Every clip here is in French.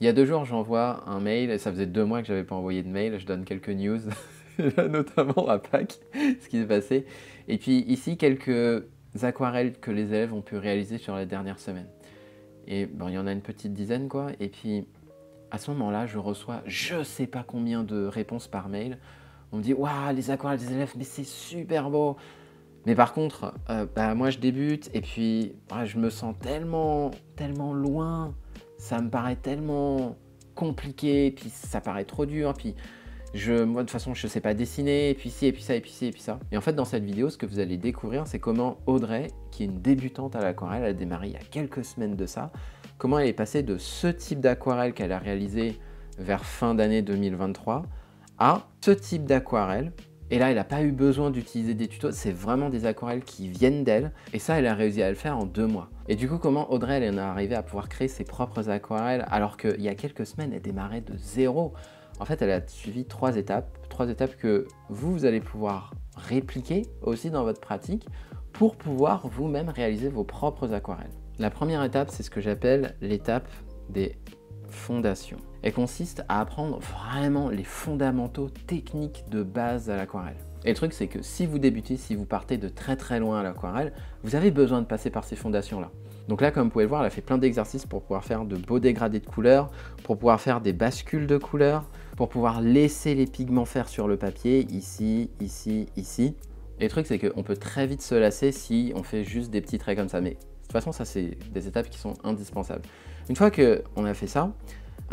Il y a 2 jours, j'envoie un mail et ça faisait 2 mois que j'avais pas envoyé de mail. Je donne quelques news, notamment à Pâques, ce qui s'est passé. Et puis ici, quelques aquarelles que les élèves ont pu réaliser sur les dernières semaines. Et bon, il y en a une petite dizaine, quoi. Et puis, à ce moment-là, je reçois je sais pas combien de réponses par mail. On me dit waouh, les aquarelles des élèves, mais c'est super beau. Mais par contre, moi je débute et puis je me sens tellement loin, ça me paraît tellement compliqué, puis ça paraît trop dur, puis moi de toute façon je sais pas dessiner, et puis ci, et puis ça, et puis ci, et puis ça. Et en fait dans cette vidéo, ce que vous allez découvrir, c'est comment Audrey, qui est une débutante à l'aquarelle, elle a démarré il y a quelques semaines de ça, comment elle est passée de ce type d'aquarelle qu'elle a réalisé vers fin d'année 2023 à ce type d'aquarelle. Et là, elle n'a pas eu besoin d'utiliser des tutos, c'est vraiment des aquarelles qui viennent d'elle. Et ça, elle a réussi à le faire en 2 mois. Et du coup, comment Audrey, elle en est arrivée à pouvoir créer ses propres aquarelles alors qu'il y a quelques semaines, elle démarrait de zéro. En fait, elle a suivi 3 étapes que vous allez pouvoir répliquer aussi dans votre pratique pour pouvoir vous-même réaliser vos propres aquarelles. La première étape, c'est ce que j'appelle l'étape des fondations. Elle consiste à apprendre vraiment les fondamentaux techniques de base à l'aquarelle. Et le truc, c'est que si vous débutez, si vous partez de très loin à l'aquarelle, vous avez besoin de passer par ces fondations-là. Donc là, comme vous pouvez le voir, elle a fait plein d'exercices pour pouvoir faire de beaux dégradés de couleurs, pour pouvoir faire des bascules de couleurs, pour pouvoir laisser les pigments faire sur le papier, ici, ici, ici. Et le truc, c'est qu'on peut très vite se lasser si on fait juste des petits traits comme ça. Mais de toute façon, ça, c'est des étapes qui sont indispensables. Une fois qu'on a fait ça,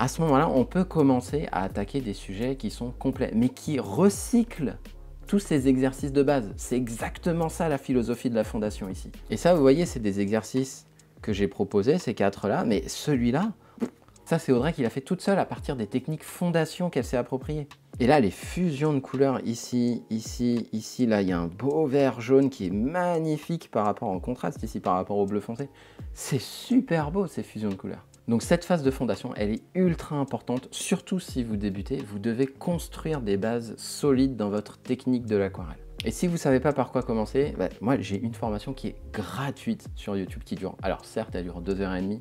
à ce moment-là, on peut commencer à attaquer des sujets qui sont complets, mais qui recyclent tous ces exercices de base. C'est exactement ça la philosophie de la fondation ici. Et ça, vous voyez, c'est des exercices que j'ai proposés, ces 4-là, mais celui-là, ça c'est Audrey qui l'a fait toute seule à partir des techniques fondation qu'elle s'est appropriées. Et là, les fusions de couleurs ici, ici, ici, là, il y a un beau vert jaune qui est magnifique par rapport en contraste ici, par rapport au bleu foncé. C'est super beau ces fusions de couleurs. Donc cette phase de fondation, elle est ultra importante, surtout si vous débutez, vous devez construire des bases solides dans votre technique de l'aquarelle. Et si vous ne savez pas par quoi commencer, moi j'ai une formation qui est gratuite sur YouTube qui dure, alors certes elle dure 2h30,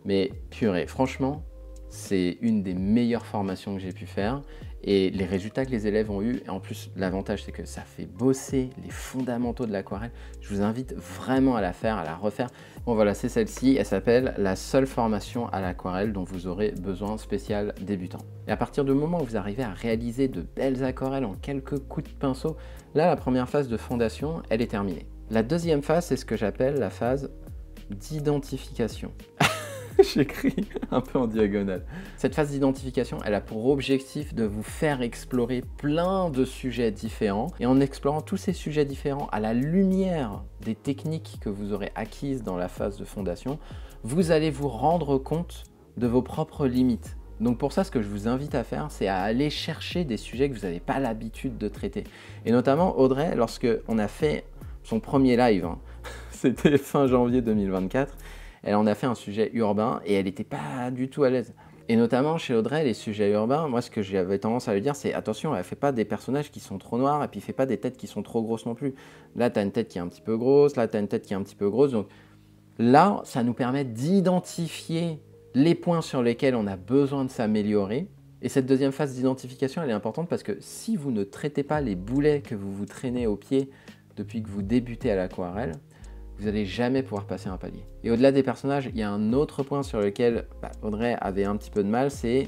mais purée, franchement, c'est une des meilleures formations que j'ai pu faire et les résultats que les élèves ont eu, et en plus l'avantage c'est que ça fait bosser les fondamentaux de l'aquarelle. Je vous invite vraiment à la faire, à la refaire. Bon voilà, c'est celle-ci, elle s'appelle la seule formation à l'aquarelle dont vous aurez besoin spécial débutant. Et à partir du moment où vous arrivez à réaliser de belles aquarelles en quelques coups de pinceau, là la première phase de fondation, elle est terminée. La deuxième phase, c'est ce que j'appelle la phase d'identification. J'écris un peu en diagonale. Cette phase d'identification, elle a pour objectif de vous faire explorer plein de sujets différents. Et en explorant tous ces sujets différents à la lumière des techniques que vous aurez acquises dans la phase de fondation, vous allez vous rendre compte de vos propres limites. Donc pour ça, ce que je vous invite à faire, c'est à aller chercher des sujets que vous n'avez pas l'habitude de traiter. Et notamment Audrey, lorsque on a fait son premier live, c'était fin janvier 2024, elle en a fait un sujet urbain et elle n'était pas du tout à l'aise. Et notamment chez Audrey, les sujets urbains, moi ce que j'avais tendance à lui dire, c'est attention, elle ne fait pas des personnages qui sont trop noirs et puis fait pas des têtes qui sont trop grosses non plus. Là, tu as une tête qui est un petit peu grosse, là, tu as une tête qui est un petit peu grosse. Donc là, ça nous permet d'identifier les points sur lesquels on a besoin de s'améliorer. Et cette deuxième phase d'identification, elle est importante parce que si vous ne traitez pas les boulets que vous vous traînez au pied depuis que vous débutez à l'aquarelle, vous n'allez jamais pouvoir passer un palier. Et au-delà des personnages, il y a un autre point sur lequel Audrey avait un petit peu de mal, c'est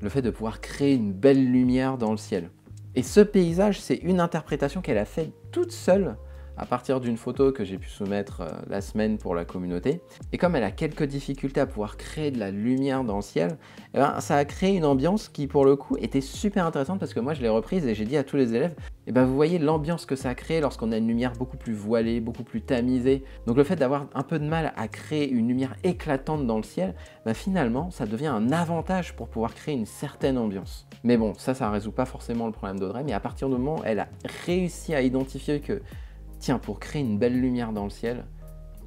le fait de pouvoir créer une belle lumière dans le ciel. Et ce paysage, c'est une interprétation qu'elle a faite toute seule à partir d'une photo que j'ai pu soumettre la semaine pour la communauté. Et comme elle a quelques difficultés à pouvoir créer de la lumière dans le ciel, ça a créé une ambiance qui pour le coup était super intéressante parce que moi je l'ai reprise et j'ai dit à tous les élèves, vous voyez l'ambiance que ça a créé lorsqu'on a une lumière beaucoup plus voilée, beaucoup plus tamisée. Donc le fait d'avoir un peu de mal à créer une lumière éclatante dans le ciel, finalement ça devient un avantage pour pouvoir créer une certaine ambiance. Mais bon, ça ne résout pas forcément le problème d'Audrey, mais à partir du moment où elle a réussi à identifier que tiens, pour créer une belle lumière dans le ciel,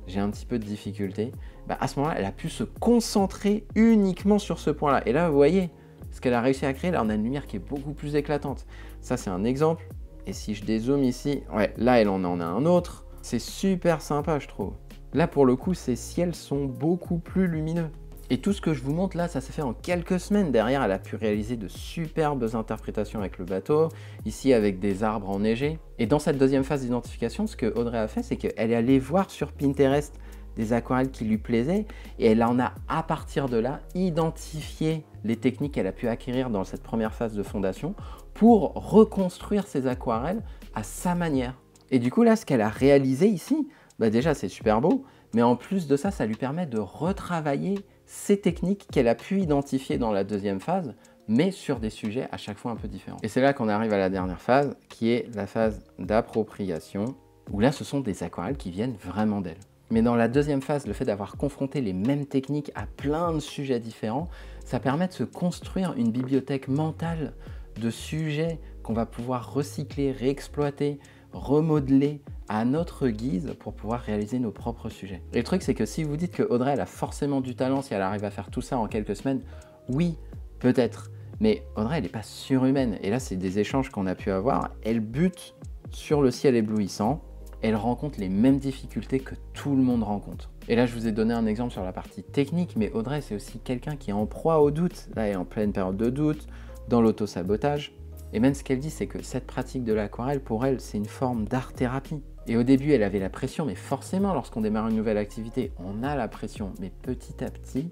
j'ai un petit peu de difficulté. À ce moment-là, elle a pu se concentrer uniquement sur ce point-là. Et là, vous voyez, ce qu'elle a réussi à créer, là, on a une lumière qui est beaucoup plus éclatante. Ça, c'est un exemple. Et si je dézoome ici, ouais, là, elle en a un autre. C'est super sympa, je trouve. Là, pour le coup, ces ciels sont beaucoup plus lumineux. Et tout ce que je vous montre là, ça s'est fait en quelques semaines. Derrière, elle a pu réaliser de superbes interprétations avec le bateau, ici avec des arbres enneigés. Et dans cette deuxième phase d'identification, ce que Audrey a fait, c'est qu'elle est allée voir sur Pinterest des aquarelles qui lui plaisaient et elle en a, à partir de là, identifié les techniques qu'elle a pu acquérir dans cette première phase de fondation pour reconstruire ces aquarelles à sa manière. Et du coup, là, ce qu'elle a réalisé ici, bah déjà, c'est super beau, mais en plus de ça, ça lui permet de retravailler ces techniques qu'elle a pu identifier dans la deuxième phase, mais sur des sujets à chaque fois un peu différents. Et c'est là qu'on arrive à la dernière phase, qui est la phase d'appropriation, où là, ce sont des aquarelles qui viennent vraiment d'elle. Mais dans la deuxième phase, le fait d'avoir confronté les mêmes techniques à plein de sujets différents, ça permet de se construire une bibliothèque mentale de sujets qu'on va pouvoir recycler, réexploiter, remodeler à notre guise pour pouvoir réaliser nos propres sujets. Et le truc, c'est que si vous dites que Audrey, elle a forcément du talent si elle arrive à faire tout ça en quelques semaines, oui, peut-être. Mais Audrey, elle n'est pas surhumaine. Et là, c'est des échanges qu'on a pu avoir. Elle bute sur le ciel éblouissant. Elle rencontre les mêmes difficultés que tout le monde rencontre. Et là, je vous ai donné un exemple sur la partie technique, mais Audrey, c'est aussi quelqu'un qui est en proie au doute. Là, elle est en pleine période de doute, dans l'auto-sabotage. Et même ce qu'elle dit, c'est que cette pratique de l'aquarelle, pour elle, c'est une forme d'art-thérapie. Et au début, elle avait la pression, mais forcément, lorsqu'on démarre une nouvelle activité, on a la pression. Mais petit à petit,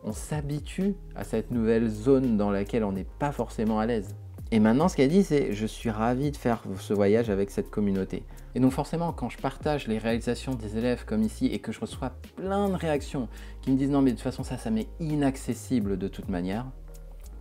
on s'habitue à cette nouvelle zone dans laquelle on n'est pas forcément à l'aise. Et maintenant, ce qu'elle dit, c'est « je suis ravie de faire ce voyage avec cette communauté ». Et donc forcément, quand je partage les réalisations des élèves comme ici et que je reçois plein de réactions qui me disent « non mais de toute façon, ça m'est inaccessible de toute manière »,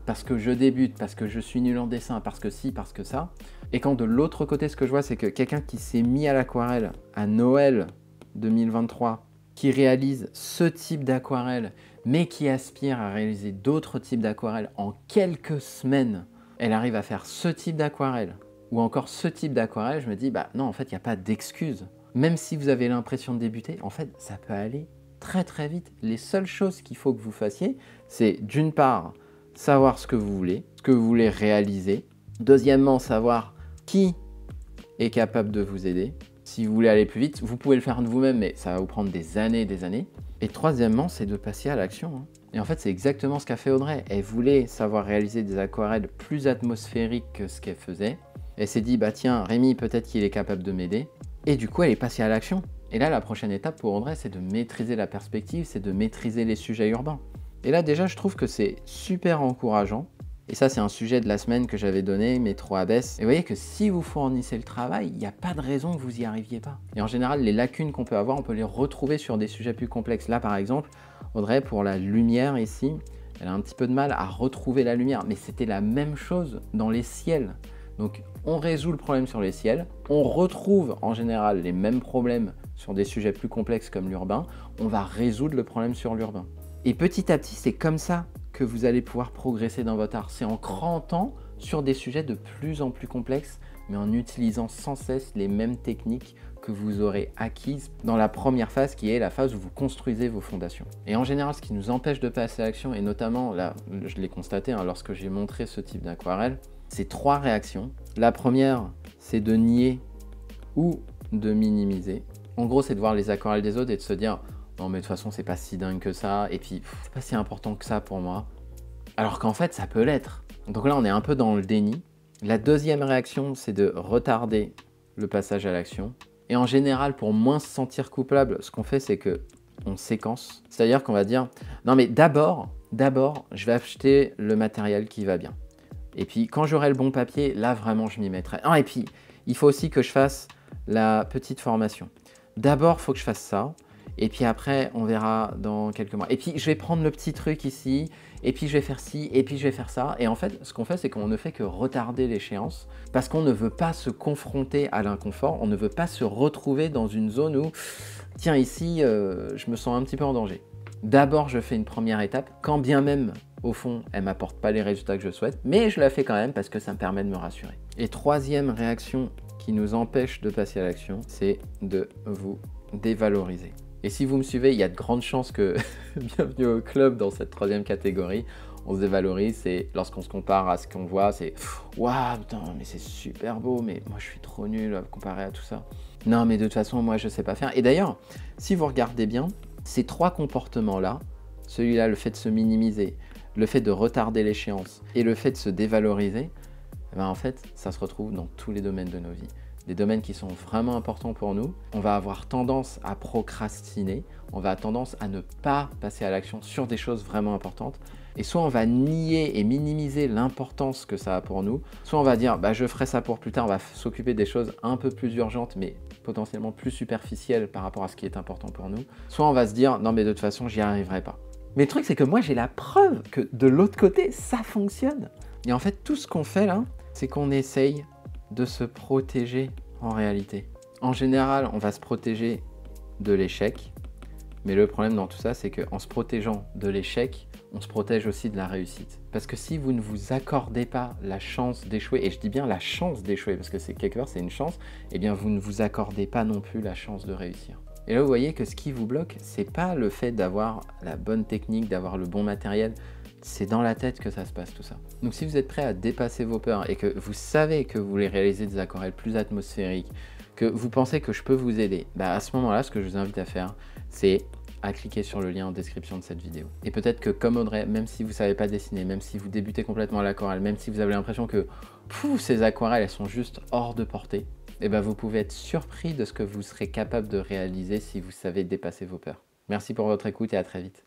parce que je débute, parce que je suis nul en dessin, parce que ci, parce que ça. Et quand de l'autre côté, ce que je vois, c'est que quelqu'un qui s'est mis à l'aquarelle à Noël 2023, qui réalise ce type d'aquarelle, mais qui aspire à réaliser d'autres types d'aquarelles en quelques semaines, elle arrive à faire ce type d'aquarelle, ou encore ce type d'aquarelle, je me dis, bah non, en fait, il n'y a pas d'excuse. Même si vous avez l'impression de débuter, en fait, ça peut aller très très vite. Les seules choses qu'il faut que vous fassiez, c'est d'une part, savoir ce que vous voulez réaliser. Deuxièmement, savoir qui est capable de vous aider. Si vous voulez aller plus vite, vous pouvez le faire de vous-même, mais ça va vous prendre des années et des années. Et troisièmement, c'est de passer à l'action. Et en fait, c'est exactement ce qu'a fait Audrey. Elle voulait savoir réaliser des aquarelles plus atmosphériques que ce qu'elle faisait. Elle s'est dit, bah tiens, Rémi, peut-être qu'il est capable de m'aider. Et du coup, elle est passée à l'action. Et là, la prochaine étape pour Audrey, c'est de maîtriser la perspective, c'est de maîtriser les sujets urbains. Et là, déjà, je trouve que c'est super encourageant. Et ça, c'est un sujet de la semaine que j'avais donné, métro abbesse. Et vous voyez que si vous fournissez le travail, il n'y a pas de raison que vous n'y arriviez pas. Et en général, les lacunes qu'on peut avoir, on peut les retrouver sur des sujets plus complexes. Là, par exemple, Audrey, pour la lumière ici, elle a un petit peu de mal à retrouver la lumière. Mais c'était la même chose dans les ciels. Donc, on résout le problème sur les ciels. On retrouve en général les mêmes problèmes sur des sujets plus complexes comme l'urbain. On va résoudre le problème sur l'urbain. Et petit à petit, c'est comme ça que vous allez pouvoir progresser dans votre art. C'est en crantant sur des sujets de plus en plus complexes, mais en utilisant sans cesse les mêmes techniques que vous aurez acquises dans la première phase, qui est la phase où vous construisez vos fondations. Et en général, ce qui nous empêche de passer à l'action, et notamment, là, je l'ai constaté lorsque j'ai montré ce type d'aquarelle, c'est 3 réactions. La première, c'est de nier ou de minimiser. En gros, c'est de voir les aquarelles des autres et de se dire non mais de toute façon c'est pas si dingue que ça, et puis c'est pas si important que ça pour moi. Alors qu'en fait ça peut l'être. Donc là on est un peu dans le déni. La deuxième réaction, c'est de retarder le passage à l'action. Et en général, pour moins se sentir coupable, ce qu'on fait, c'est que on séquence. C'est-à-dire qu'on va dire non mais d'abord je vais acheter le matériel qui va bien. Et puis quand j'aurai le bon papier, là vraiment je m'y mettrai. Ah, et puis il faut aussi que je fasse la petite formation. D'abord il faut que je fasse ça. Et puis après, on verra dans quelques mois. Et puis, je vais prendre le petit truc ici, et puis je vais faire ci, et puis je vais faire ça. Et en fait, ce qu'on fait, c'est qu'on ne fait que retarder l'échéance parce qu'on ne veut pas se confronter à l'inconfort, on ne veut pas se retrouver dans une zone où, tiens, ici, je me sens un petit peu en danger. D'abord, je fais une première étape, quand bien même, au fond, elle ne m'apporte pas les résultats que je souhaite, mais je la fais quand même parce que ça me permet de me rassurer. Et troisième réaction qui nous empêche de passer à l'action, c'est de vous dévaloriser. Et si vous me suivez, il y a de grandes chances que, bienvenue au club dans cette troisième catégorie, on se dévalorise, c'est lorsqu'on se compare à ce qu'on voit, c'est « Waouh, putain, mais c'est super beau, mais moi je suis trop nul comparé à tout ça. Non, mais de toute façon, moi je sais pas faire. » Et d'ailleurs, si vous regardez bien, ces 3 comportements-là, celui-là, le fait de se minimiser, le fait de retarder l'échéance et le fait de se dévaloriser, eh ben en fait, ça se retrouve dans tous les domaines de nos vies. Des domaines qui sont vraiment importants pour nous, on va avoir tendance à procrastiner, on va avoir tendance à ne pas passer à l'action sur des choses vraiment importantes. Et soit on va nier et minimiser l'importance que ça a pour nous, soit on va dire bah, je ferai ça pour plus tard, on va s'occuper des choses un peu plus urgentes mais potentiellement plus superficielles par rapport à ce qui est important pour nous, soit on va se dire non mais de toute façon j'y arriverai pas. Mais le truc c'est que moi j'ai la preuve que de l'autre côté ça fonctionne. Et en fait tout ce qu'on fait là, c'est qu'on essaye de se protéger en réalité. En général on va se protéger de l'échec, mais le problème dans tout ça c'est qu'en se protégeant de l'échec, on se protège aussi de la réussite. Parce que si vous ne vous accordez pas la chance d'échouer, et je dis bien la chance d'échouer, parce que c'est quelque part c'est une chance, eh bien vous ne vous accordez pas non plus la chance de réussir. Et là vous voyez que ce qui vous bloque, c'est pas le fait d'avoir la bonne technique, d'avoir le bon matériel, c'est dans la tête que ça se passe tout ça. Donc si vous êtes prêt à dépasser vos peurs et que vous savez que vous voulez réaliser des aquarelles plus atmosphériques, que vous pensez que je peux vous aider, bah à ce moment-là, ce que je vous invite à faire, c'est à cliquer sur le lien en description de cette vidéo. Et peut-être que comme Audrey, même si vous ne savez pas dessiner, même si vous débutez complètement à l'aquarelle, même si vous avez l'impression que ces aquarelles elles sont juste hors de portée, et ben vous pouvez être surpris de ce que vous serez capable de réaliser si vous savez dépasser vos peurs. Merci pour votre écoute et à très vite.